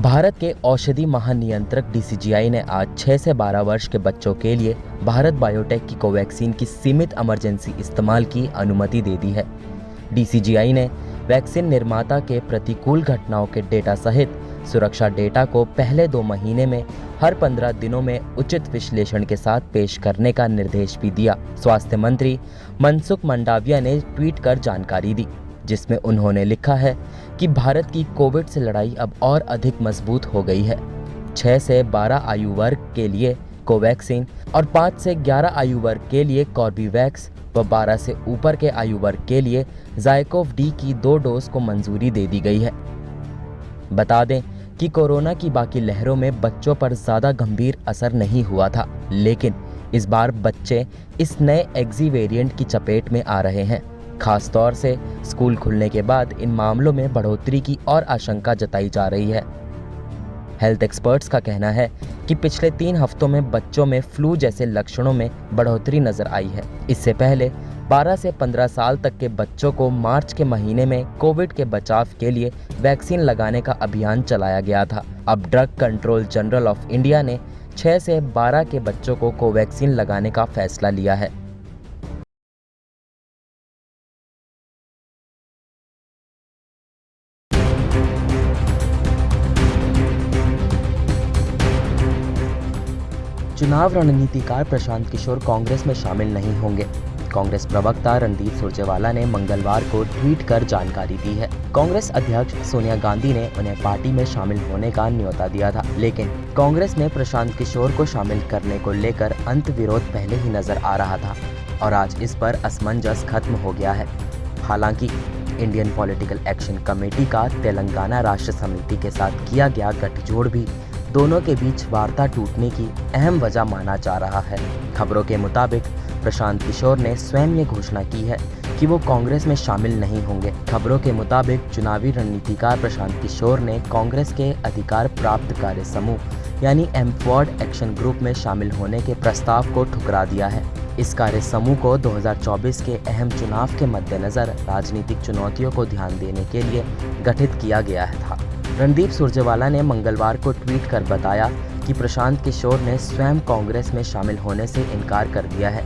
भारत के औषधि महानियंत्रक डीसीजीआई ने आज 6 से 12 वर्ष के बच्चों के लिए भारत बायोटेक की कोवैक्सीन की सीमित इमरजेंसी इस्तेमाल की अनुमति दे दी है। डीसीजीआई ने वैक्सीन निर्माता के प्रतिकूल घटनाओं के डेटा सहित सुरक्षा डेटा को पहले 2 महीने में हर 15 दिनों में उचित विश्लेषण के साथ पेश करने का निर्देश भी दिया। स्वास्थ्य मंत्री मनसुख मंडाविया ने ट्वीट कर जानकारी दी, जिसमें उन्होंने लिखा है कि भारत की कोविड से लड़ाई अब और अधिक मजबूत हो गई है। 6 से 12 आयु वर्ग के लिए कोवैक्सीन और 5 से 11 आयु वर्ग के लिए कॉर्बेवैक्स व 12 से ऊपर के आयु वर्ग के लिए ज़ायकोव डी की 2 डोज को मंजूरी दे दी गई है। बता दें कि कोरोना की बाकी लहरों में बच्चों पर ज़्यादा गंभीर असर नहीं हुआ था, लेकिन इस बार बच्चे इस नए एक्सी वेरिएंट की चपेट में आ रहे हैं। खास तौर से स्कूल खुलने के बाद इन मामलों में बढ़ोतरी की और आशंका जताई जा रही है। हेल्थ एक्सपर्ट्स का कहना है कि पिछले 3 हफ्तों में बच्चों में फ्लू जैसे लक्षणों में बढ़ोतरी नजर आई है। इससे पहले 12 से 15 साल तक के बच्चों को मार्च के महीने में कोविड के बचाव के लिए वैक्सीन लगाने का अभियान चलाया गया था। अब drug control general of India ने 6 से 12 के बच्चों को कोवैक्सीन लगाने का फैसला लिया है। चुनाव रणनीतिकार प्रशांत किशोर कांग्रेस में शामिल नहीं होंगे। कांग्रेस प्रवक्ता रणदीप सुरजेवाला ने मंगलवार को ट्वीट कर जानकारी दी है। कांग्रेस अध्यक्ष सोनिया गांधी ने उन्हें पार्टी में शामिल होने का न्योता दिया था, लेकिन कांग्रेस में प्रशांत किशोर को शामिल करने को लेकर अंतर्विरोध पहले ही नजर आ रहा था और आज इस पर असमंजस खत्म हो गया है। हालांकि इंडियन पॉलिटिकल एक्शन कमेटी का तेलंगाना राष्ट्र समिति के साथ किया गया गठजोड़ भी दोनों के बीच वार्ता टूटने की अहम वजह माना जा रहा है। खबरों के मुताबिक प्रशांत किशोर ने स्वयं ये घोषणा की है कि वो कांग्रेस में शामिल नहीं होंगे। खबरों के मुताबिक चुनावी रणनीतिकार प्रशांत किशोर ने कांग्रेस के अधिकार प्राप्त कार्य समूह यानी एम्पवर्ड एक्शन ग्रुप में शामिल होने के प्रस्ताव को ठुकरा दिया है। इस कार्य समूह को 2024 के अहम चुनाव के मद्देनजर राजनीतिक चुनौतियों को ध्यान देने के लिए गठित किया गया था। रणदीप सुरजेवाला ने मंगलवार को ट्वीट कर बताया कि प्रशांत किशोर ने स्वयं कांग्रेस में शामिल होने से इनकार कर दिया है।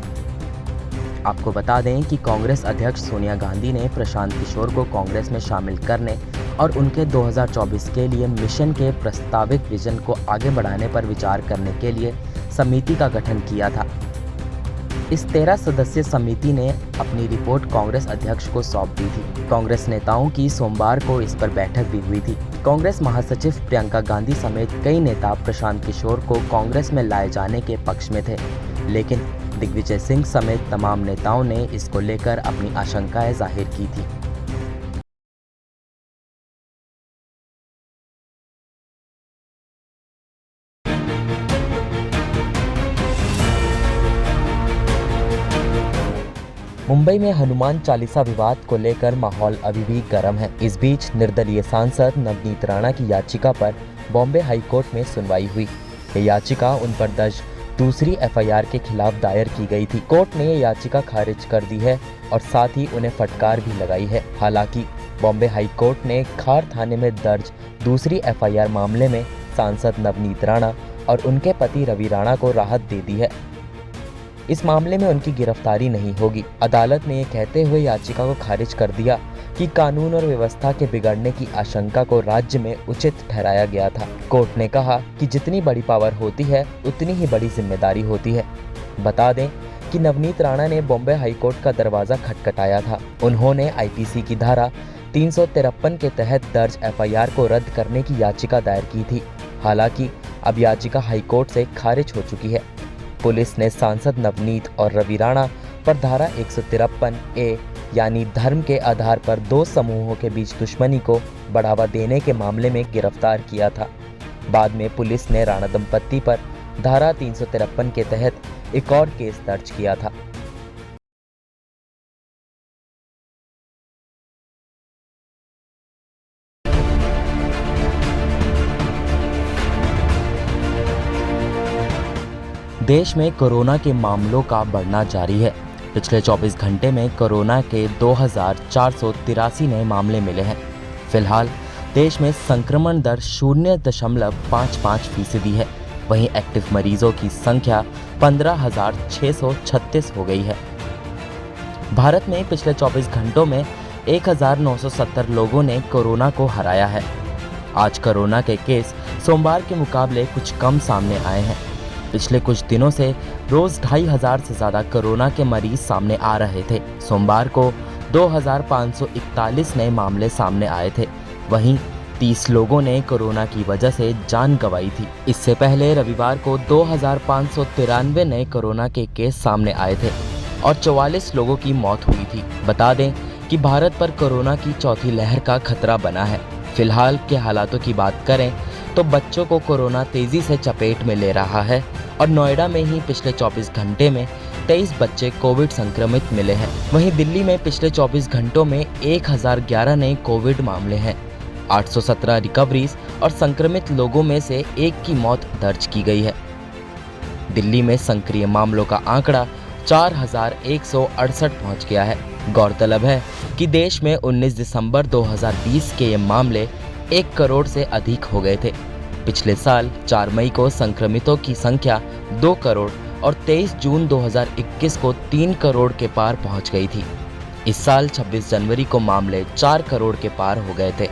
आपको बता दें कि कांग्रेस अध्यक्ष सोनिया गांधी ने प्रशांत किशोर को कांग्रेस में शामिल करने और उनके 2024 के लिए मिशन के प्रस्तावित विजन को आगे बढ़ाने पर विचार करने के लिए समिति का गठन किया था। इस 13 सदस्यीय समिति ने अपनी रिपोर्ट कांग्रेस अध्यक्ष को सौंप दी थी। कांग्रेस नेताओं की सोमवार को इस पर बैठक भी हुई थी। कांग्रेस महासचिव प्रियंका गांधी समेत कई नेता प्रशांत किशोर को कांग्रेस में लाए जाने के पक्ष में थे, लेकिन दिग्विजय सिंह समेत तमाम नेताओं ने इसको लेकर अपनी आशंकाएं जाहिर की थी। मुंबई में हनुमान चालीसा विवाद को लेकर माहौल अभी भी गर्म है। इस बीच निर्दलीय सांसद नवनीत राणा की याचिका पर बॉम्बे हाई कोर्ट में सुनवाई हुई। ये याचिका उन पर दर्ज दूसरी एफआईआर के खिलाफ दायर की गई थी। कोर्ट ने ये याचिका खारिज कर दी है और साथ ही उन्हें फटकार भी लगाई है। हालांकि बॉम्बे हाई कोर्ट ने खार थाने में दर्ज दूसरी एफआईआर मामले में सांसद नवनीत राणा और उनके पति रवि राणा को राहत दे दी है। इस मामले में उनकी गिरफ्तारी नहीं होगी। अदालत ने ये कहते हुए याचिका को खारिज कर दिया कि कानून और व्यवस्था के बिगड़ने की आशंका को राज्य में उचित ठहराया गया था। कोर्ट ने कहा कि जितनी बड़ी पावर होती है उतनी ही बड़ी जिम्मेदारी होती है। बता दें कि नवनीत राणा ने बॉम्बे हाई कोर्ट का दरवाजा खटखटाया था। उन्होंने आईपीसी की धारा 353 के तहत दर्ज एफआईआर को रद्द करने की याचिका दायर की थी। हालांकि अब याचिका हाई कोर्ट से खारिज हो चुकी है। पुलिस ने सांसद नवनीत और रवि राणा पर धारा 153A यानी धर्म के आधार पर 2 समूहों के बीच दुश्मनी को बढ़ावा देने के मामले में गिरफ्तार किया था। बाद में पुलिस ने राणा दंपत्ति पर धारा 353 के तहत एक और केस दर्ज किया था। देश में कोरोना के मामलों का बढ़ना जारी है। पिछले 24 घंटे में कोरोना के 2483 नए मामले मिले हैं। फिलहाल देश में संक्रमण दर 0.55% है। वहीं एक्टिव मरीजों की संख्या 15,636 हो गई है। भारत में पिछले 24 घंटों में 1,970 लोगों ने कोरोना को हराया है। आज कोरोना के केस सोमवार के मुकाबले कुछ कम सामने आए हैं। पिछले कुछ दिनों से रोज 2,500 से ज्यादा कोरोना के मरीज सामने आ रहे थे। सोमवार को 2,541 नए मामले सामने आए थे। वहीं 30 लोगों ने कोरोना की वजह से जान गंवाई थी। इससे पहले रविवार को 2,593 नए कोरोना के केस सामने आए थे और 44 लोगों की मौत हुई थी। बता दें कि भारत पर कोरोना की चौथी लहर का खतरा बना है। फिलहाल के हालातों की बात करें तो बच्चों को कोरोना तेजी से चपेट में ले रहा है और नोएडा में ही पिछले 24 घंटे में 23 बच्चे कोविड संक्रमित मिले हैं। वहीं दिल्ली में पिछले 24 घंटों में 1,011 नए कोविड मामले हैं। 817 रिकवरीज और संक्रमित लोगों में से एक की मौत दर्ज की गई है। दिल्ली में सक्रिय मामलों का आंकड़ा 4,168 पहुंच गया है। गौरतलब है कि देश में 19 दिसंबर 2020 के ये मामले 1 करोड़ से अधिक हो गए थे। पिछले साल 4 मई को संक्रमितों की संख्या 2 करोड़ और 23 जून 2021 को 3 करोड़ के पार पहुंच गई थी। इस साल 26 जनवरी को मामले 4 करोड़ के पार हो गए थे।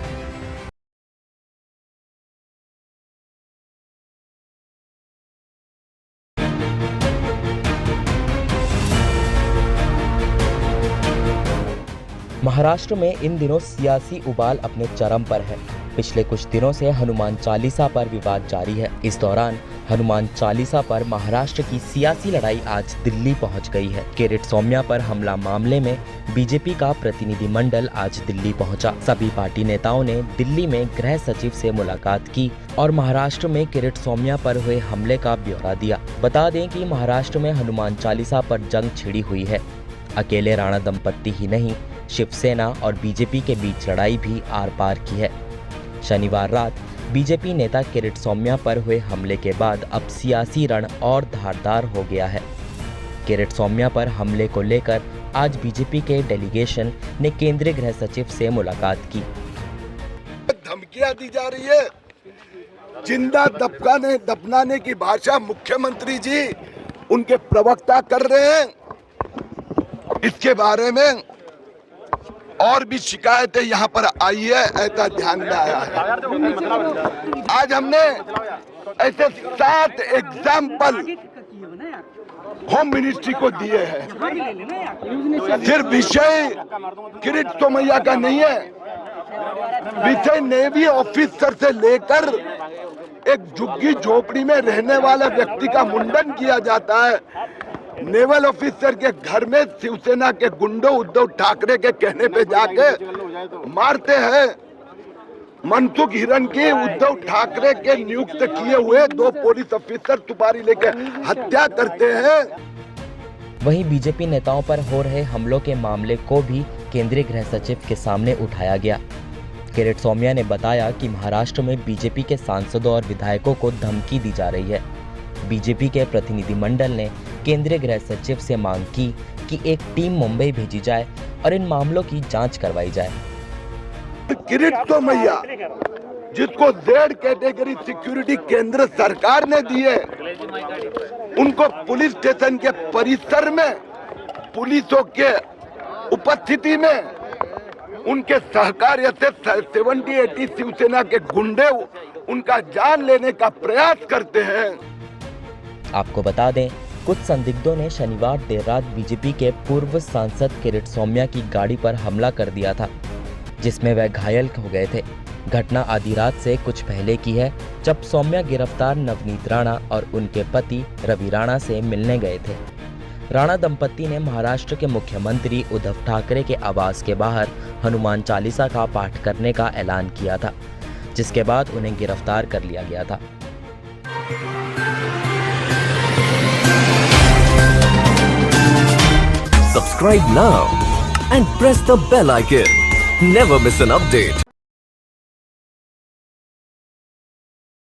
महाराष्ट्र में इन दिनों सियासी उबाल अपने चरम पर है। पिछले कुछ दिनों से हनुमान चालीसा पर विवाद जारी है। इस दौरान हनुमान चालीसा पर महाराष्ट्र की सियासी लड़ाई आज दिल्ली पहुंच गई है। किरीट सौम्या पर हमला मामले में बीजेपी का प्रतिनिधिमंडल आज दिल्ली पहुंचा। सभी पार्टी नेताओं ने दिल्ली में गृह सचिव से मुलाकात की और महाराष्ट्र में किरीट सौम्या पर हुए हमले का ब्यौरा दिया। बता दें कि महाराष्ट्र में हनुमान चालीसा पर जंग छिड़ी हुई है। अकेले राणा दंपत्ति ही नहीं, शिवसेना और बीजेपी के बीच लड़ाई भी आर पार की है। शनिवार रात बीजेपी नेता किरीट सौम्या पर हुए हमले के बाद अब सियासी रण और धारदार हो गया है। किरीट सौम्या पर हमले को लेकर आज बीजेपी के डेलीगेशन ने केंद्रीय गृह सचिव से मुलाकात की। धमकियां दी जा रही है, जिंदा दफनाने की भाषा मुख्यमंत्री जी उनके प्रवक्ता कर रहे हैं। इसके बारे में और भी शिकायतें यहाँ पर आई है, ऐसा ध्यान में आया है। आज हमने ऐसे 7 एग्जाम्पल होम मिनिस्ट्री को दिए हैं। सिर्फ विषय किरीट सौम्या का नहीं है, विषय नेवी ऑफिसर से लेकर एक झुग्गी झोपड़ी में रहने वाले व्यक्ति का मुंडन किया जाता है। नेवल ऑफिसर के घर में शिवसेना के गुंडों उद्धव ठाकरे के कहने पे जाके मारते हैं। मनसुख हिरन की उद्धव ठाकरे के नियुक्त किए हुए 2 पुलिस ऑफिसर सुपारी लेकर हत्या करते हैं। वहीं बीजेपी नेताओं पर हो रहे हमलों के मामले को भी केंद्रीय गृह सचिव के सामने उठाया गया। किरीट सौम्या ने बताया कि महाराष्ट्र में बीजेपी के सांसदों और विधायकों को धमकी दी जा रही है। बीजेपी के प्रतिनिधिमंडल ने केंद्रीय गृह सचिव से मांग की कि एक टीम मुंबई भेजी जाए और इन मामलों की जांच करवाई जाए। किरीट सौम्या जिसको Z कैटेगरी सिक्योरिटी केंद्र सरकार ने दी है, उनको पुलिस स्टेशन के परिसर में पुलिसों के उपस्थिति में उनके सहकार्य से 70-80 शिवसेना के गुंडे उनका जान लेने का प्रयास करते हैं। आपको बता दें, कुछ संदिग्धों ने शनिवार देर रात बीजेपी के पूर्व सांसद किरीट सौम्या की गाड़ी पर हमला कर दिया था, जिसमें वह घायल हो गए थे। घटना आधी रात से कुछ पहले की है, जब सौम्या गिरफ्तार नवनीत राणा और उनके पति रवि राणा से मिलने गए थे। राणा दंपत्ति ने महाराष्ट्र के मुख्यमंत्री उद्धव ठाकरे के आवास के बाहर हनुमान चालीसा का पाठ करने का ऐलान किया था, जिसके बाद उन्हें गिरफ्तार कर लिया गया था। Subscribe now and press the bell icon. Never miss an update.